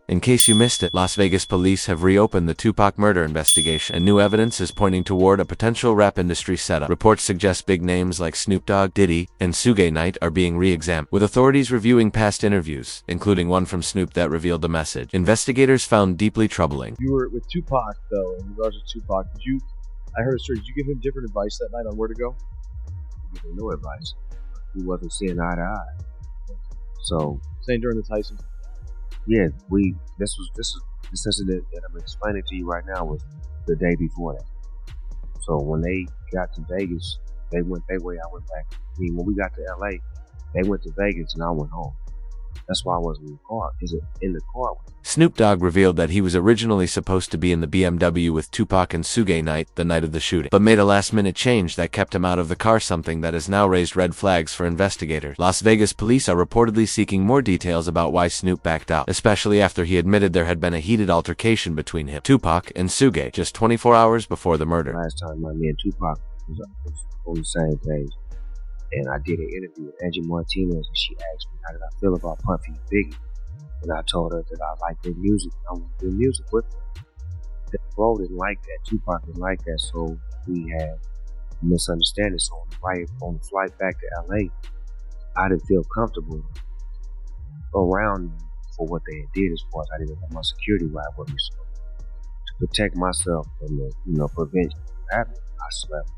In case you missed it, Las Vegas police have reopened the Tupac murder investigation, and new evidence is pointing toward a potential rap industry setup. Reports suggest big names like Snoop Dogg, Diddy, and Suge Knight are being re-examined, with authorities reviewing past interviews, including one from Snoop that revealed the message investigators found deeply troubling. You were with Tupac, though, in regards to Tupac. I heard a story, did you give him different advice that night on where to go? Give him no advice. He wasn't seeing eye to eye. So, saying during the Tyson. Yeah, this incident that I'm explaining to you right now was the day before that. So when they got to Vegas, they went their way, I went back. I mean, when we got to LA, they went to Vegas and I went home. That's why I wasn't in the car. In the car. Snoop Dogg revealed that he was originally supposed to be in the BMW with Tupac and Suge Knight the night of the shooting, but made a last-minute change that kept him out of the car, something that has now raised red flags for investigators. Las Vegas police are reportedly seeking more details about why Snoop backed out, especially after he admitted there had been a heated altercation between him, Tupac, and Suge just 24 hours before the murder. Last time me and Tupac was on the same page, and I did an interview with Angie Martinez, and she asked me how did I feel about Puffy and Biggie, and I told her that I like their music and I want to do music with them. The bro didn't like that, Tupac didn't like that, so we had a misunderstanding. So on the flight back to LA, I didn't feel comfortable around them for what they had did, as far as I didn't have my security ride with me. So to protect myself from the prevent happening, I slept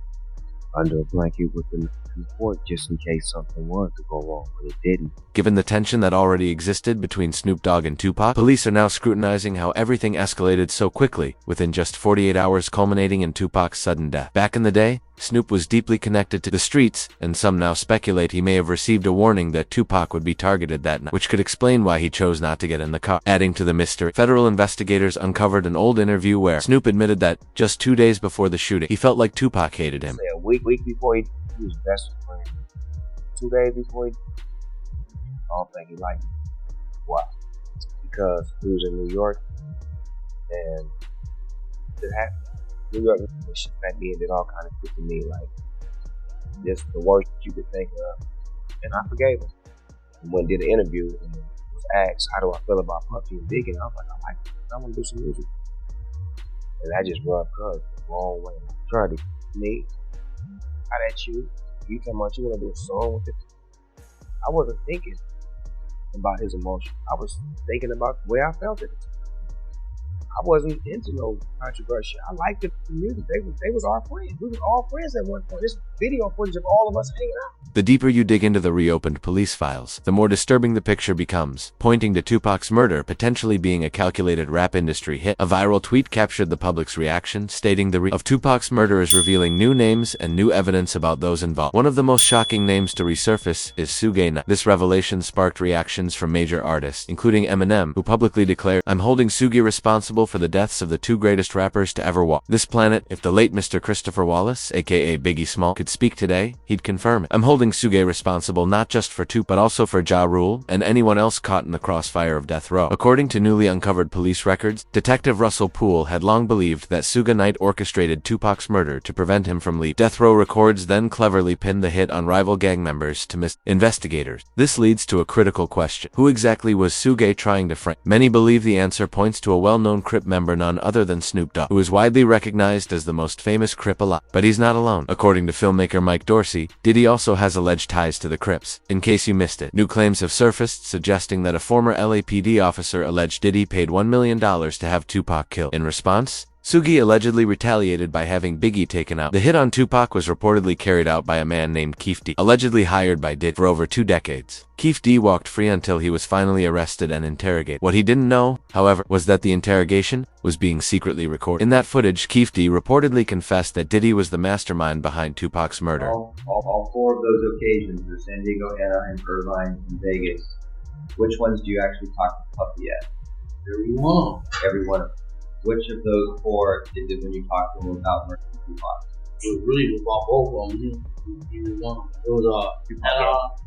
under a blanket with the report just in case something was to go wrong, but it didn't. Given the tension that already existed between Snoop Dogg and Tupac, police are now scrutinizing how everything escalated so quickly, within just 48 hours culminating in Tupac's sudden death. Back in the day, Snoop was deeply connected to the streets, and some now speculate he may have received a warning that Tupac would be targeted that night, which could explain why he chose not to get in the car. Adding to the mystery, federal investigators uncovered an old interview where Snoop admitted that, just 2 days before the shooting, he felt like Tupac hated him. A week before he was best friend. 2 days before I don't think he liked me. Why? Because he was in New York, and it happened. New York at me and did all kind of shit to me, like just the worst you could think of. And I forgave him. And when I did an interview and was asked, how do I feel about Puffy and Biggie? And I was like, I like it. I want to do some music. And I just rubbed cuz the wrong way. I tried to me. How that you talking about you want to do a song with it? I wasn't thinking about his emotion. I was thinking about the way I felt it. I wasn't into no controversy. I liked the music. They was our friends. We were all friends at one point. This video footage of all of us hanging out. The deeper you dig into the reopened police files, the more disturbing the picture becomes, pointing to Tupac's murder potentially being a calculated rap industry hit. A viral tweet captured the public's reaction, stating the of Tupac's murder is revealing new names and new evidence about those involved. One of the most shocking names to resurface is Suge Knight. This revelation sparked reactions from major artists, including Eminem, who publicly declared, "I'm holding Suge responsible for the deaths of the two greatest rappers to ever walk this planet. If the late Mr. Christopher Wallace, aka Biggie Small, could speak today, he'd confirm it. I'm holding Suge responsible not just for Tupac, but also for Ja Rule and anyone else caught in the crossfire of death row." According to newly uncovered police records, Detective Russell Poole had long believed that Suge Knight orchestrated Tupac's murder to prevent him from leaving. Death row records then cleverly pinned the hit on rival gang members to investigators. This leads to a critical question. Who exactly was Suge trying to frame? Many believe the answer points to a well-known Crip member, none other than Snoop Dogg, who is widely recognized as the most famous Crip alive. But he's not alone. According to filmmaker Mike Dorsey, Diddy also has alleged ties to the Crips. In case you missed it, new claims have surfaced suggesting that a former LAPD officer alleged Diddy paid $1 million to have Tupac killed. In response, Suge allegedly retaliated by having Biggie taken out. The hit on Tupac was reportedly carried out by a man named Keef D, allegedly hired by Diddy for over 2 decades. Keef D walked free until he was finally arrested and interrogated. What he didn't know, however, was that the interrogation was being secretly recorded. In that footage, Keef D reportedly confessed that Diddy was the mastermind behind Tupac's murder. All 4 of those occasions, the San Diego, Anaheim, Irvine, and Vegas, which ones do you actually talk to Puffy at? Every one. Every one of them. Which of those 4 did when you talked to him about murdering Tupac? It was really about both of them. It was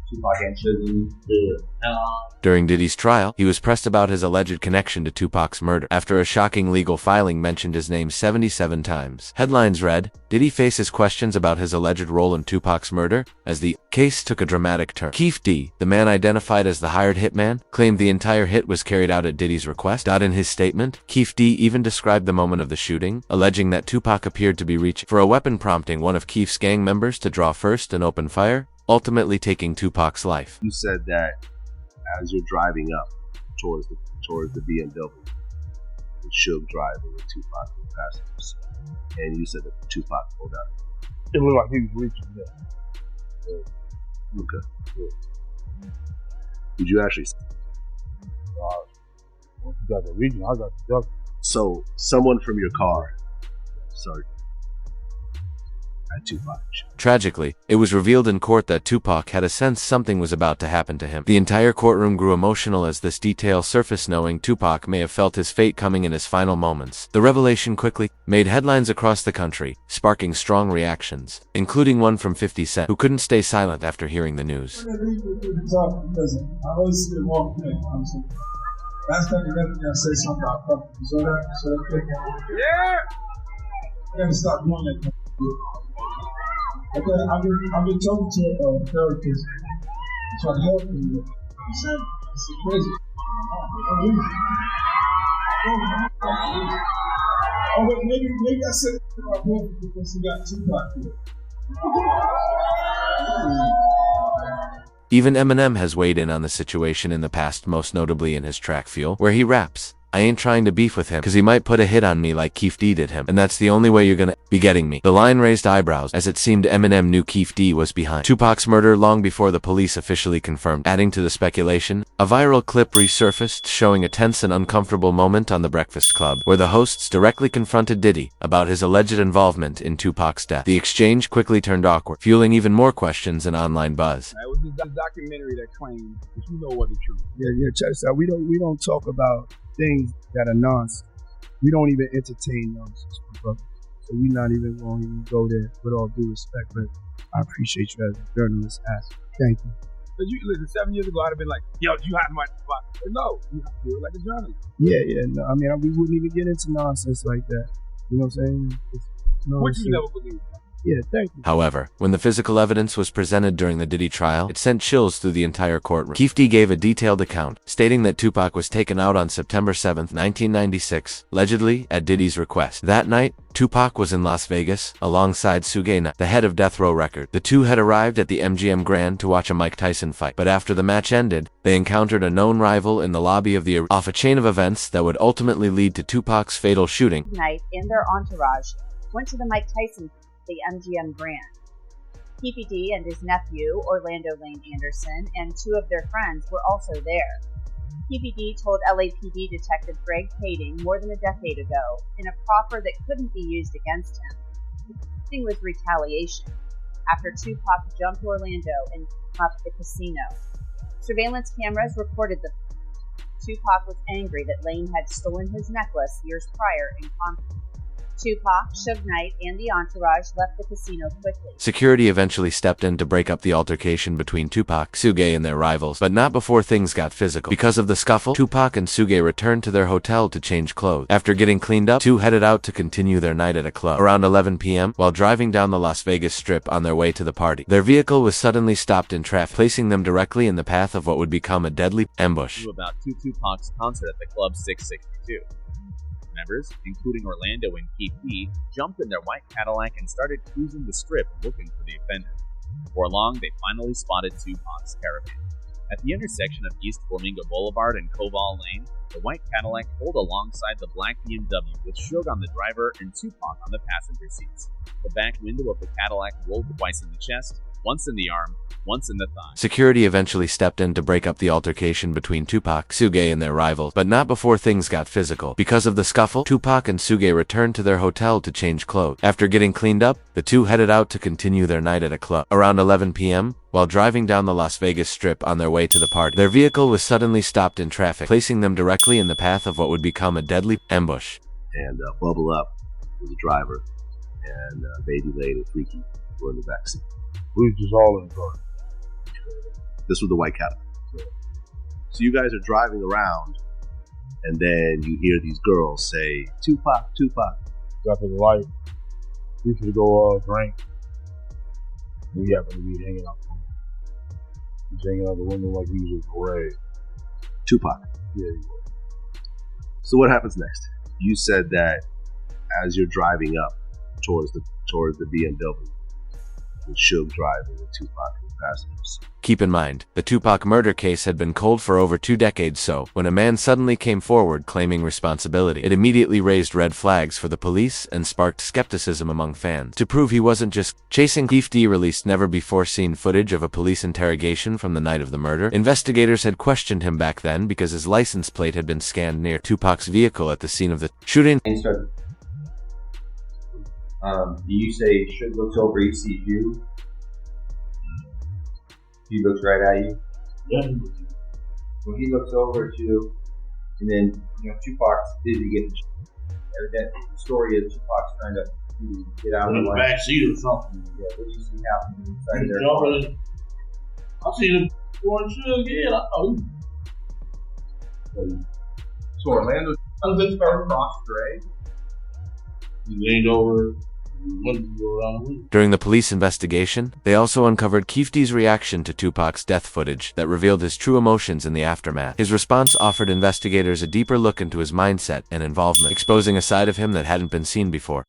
Tupac and Suge. During Diddy's trial, he was pressed about his alleged connection to Tupac's murder, after a shocking legal filing mentioned his name 77 times. Headlines read, Diddy faces questions about his alleged role in Tupac's murder, as the case took a dramatic turn. Keefe D, the man identified as the hired hitman, claimed the entire hit was carried out at Diddy's request. In his statement, Keefe D even described the moment of the shooting, alleging that Tupac appeared to be reaching for a weapon, prompting one of Keefe's gang members to draw first and open fire, ultimately taking Tupac's life. You said that as you're driving up towards the BMW, with Suge driving and Tupac in the passenger seat, and you said that Tupac pulled out. It looked like he was reaching there. Okay. Yeah. Did you actually? Once you got the region, I got the duck. So someone from your car, sorry, had Tupac. Tragically, it was revealed in court that Tupac had a sense something was about to happen to him. The entire courtroom grew emotional as this detail surfaced, knowing Tupac may have felt his fate coming in his final moments. The revelation quickly made headlines across the country, sparking strong reactions, including one from 50 Cent, who couldn't stay silent after hearing the news. Last time you left me, I said something about puppy. You saw that? You saw that clip? Yeah! I gotta stop doing that. Okay, I've been talking to a therapist, trying to help me with it. I'm saying, it's crazy. Oh, but maybe I said it to my boyfriend because he got Tupac here. Even Eminem has weighed in on the situation in the past, most notably in his track Fuel, where he raps, I ain't trying to beef with him, cause he might put a hit on me like Keefe D did him, and that's the only way you're gonna be getting me. The line raised eyebrows, as it seemed Eminem knew Keefe D was behind Tupac's murder long before the police officially confirmed. Adding to the speculation, a viral clip resurfaced showing a tense and uncomfortable moment on The Breakfast Club, where the hosts directly confronted Diddy about his alleged involvement in Tupac's death. The exchange quickly turned awkward, fueling even more questions and online buzz. It was this documentary that claimed that you know what the truth. Yeah, check this out. We don't talk about things that are nonsense. We don't even entertain nonsense, my brother. So we're not even going to even go there, with all due respect. But I appreciate you as a journalist. Thank you. But you listen, 7 years ago, I'd have been like, yo, you hiding my spot. But no, you have to do it like a journalist. Yeah. No, I mean, we wouldn't even get into nonsense like that. You know what I'm saying? Which you never believed. Yeah, thank you. However, when the physical evidence was presented during the Diddy trial, it sent chills through the entire courtroom. Keefe D gave a detailed account, stating that Tupac was taken out on September 7, 1996, allegedly at Diddy's request. That night, Tupac was in Las Vegas, alongside Suge, the head of Death Row Records. The two had arrived at the MGM Grand to watch a Mike Tyson fight, but after the match ended, they encountered a known rival in the lobby of the arena, off a chain of events that would ultimately lead to Tupac's fatal shooting. Knight and their entourage went to the Mike Tyson the MGM Grand. Keefe D and his nephew, Orlando Lane Anderson, and two of their friends were also there. Keefe D told LAPD Detective Greg Kading more than a decade ago, in a proffer that couldn't be used against him. The thing was retaliation, after Tupac jumped Orlando and came up the casino. Surveillance cameras recorded the Tupac was angry that Lane had stolen his necklace years prior in conflict. Tupac, Suge Knight, and the entourage left the casino quickly. Security eventually stepped in to break up the altercation between Tupac, Suge, and their rivals, but not before things got physical. Because of the scuffle, Tupac and Suge returned to their hotel to change clothes. After getting cleaned up, two headed out to continue their night at a club. Around 11 p.m., while driving down the Las Vegas Strip on their way to the party, their vehicle was suddenly stopped in traffic, placing them directly in the path of what would become a deadly ambush. About Tupac's concert at the Club 662. Members, including Orlando and Keefe D, jumped in their white Cadillac and started cruising the strip looking for the offender. Before long, they finally spotted Tupac's caravan. At the intersection of East Flamingo Boulevard and Koval Lane, the white Cadillac pulled alongside the black BMW with Suge on the driver and Tupac on the passenger seats. The back window of the Cadillac rolled twice in the chest, once in the arm, once in the thigh. Security eventually stepped in to break up the altercation between Tupac, Suge, and their rivals, but not before things got physical. Because of the scuffle, Tupac and Suge returned to their hotel to change clothes. After getting cleaned up, the two headed out to continue their night at a club. Around 11 p.m., while driving down the Las Vegas Strip on their way to the party, their vehicle was suddenly stopped in traffic, placing them directly in the path of what would become a deadly ambush. And Bubble Up was the driver, and Baby Lady and Freaky were in the backseat. We was just all in the car. This was the white Cadillac. So you guys are driving around, and then you hear these girls say, Tupac, Tupac. Got to the light. We should go drink. We happened to be hanging out. He was hanging out the window like he was a parade. Tupac. Yeah, he was. So what happens next? You said that as you're driving up towards the BMW, with Suge driving with Tupac and passengers. Keep in mind, the Tupac murder case had been cold for over 2 decades, so when a man suddenly came forward claiming responsibility, it immediately raised red flags for the police and sparked skepticism among fans. To prove he wasn't just chasing, Keef D released never-before-seen footage of a police interrogation from the night of the murder. Investigators had questioned him back then because his license plate had been scanned near Tupac's vehicle at the scene of the shooting. You say Suge looks over, he sees you. He looks right at you. Yeah. When he looks over at you, and then Tupac's busy getting. Evidently, the story is Tupac's trying to get out of the In the way. back seat or something. Yeah, what do you see happening inside of their car? Jumping. I seen him going Suge again. I thought So Orlando was across Dre. he leaned over. Went to go around the window. During the police investigation, they also uncovered Keef D's reaction to Tupac's death footage that revealed his true emotions in the aftermath. His response offered investigators a deeper look into his mindset and involvement, exposing a side of him that hadn't been seen before.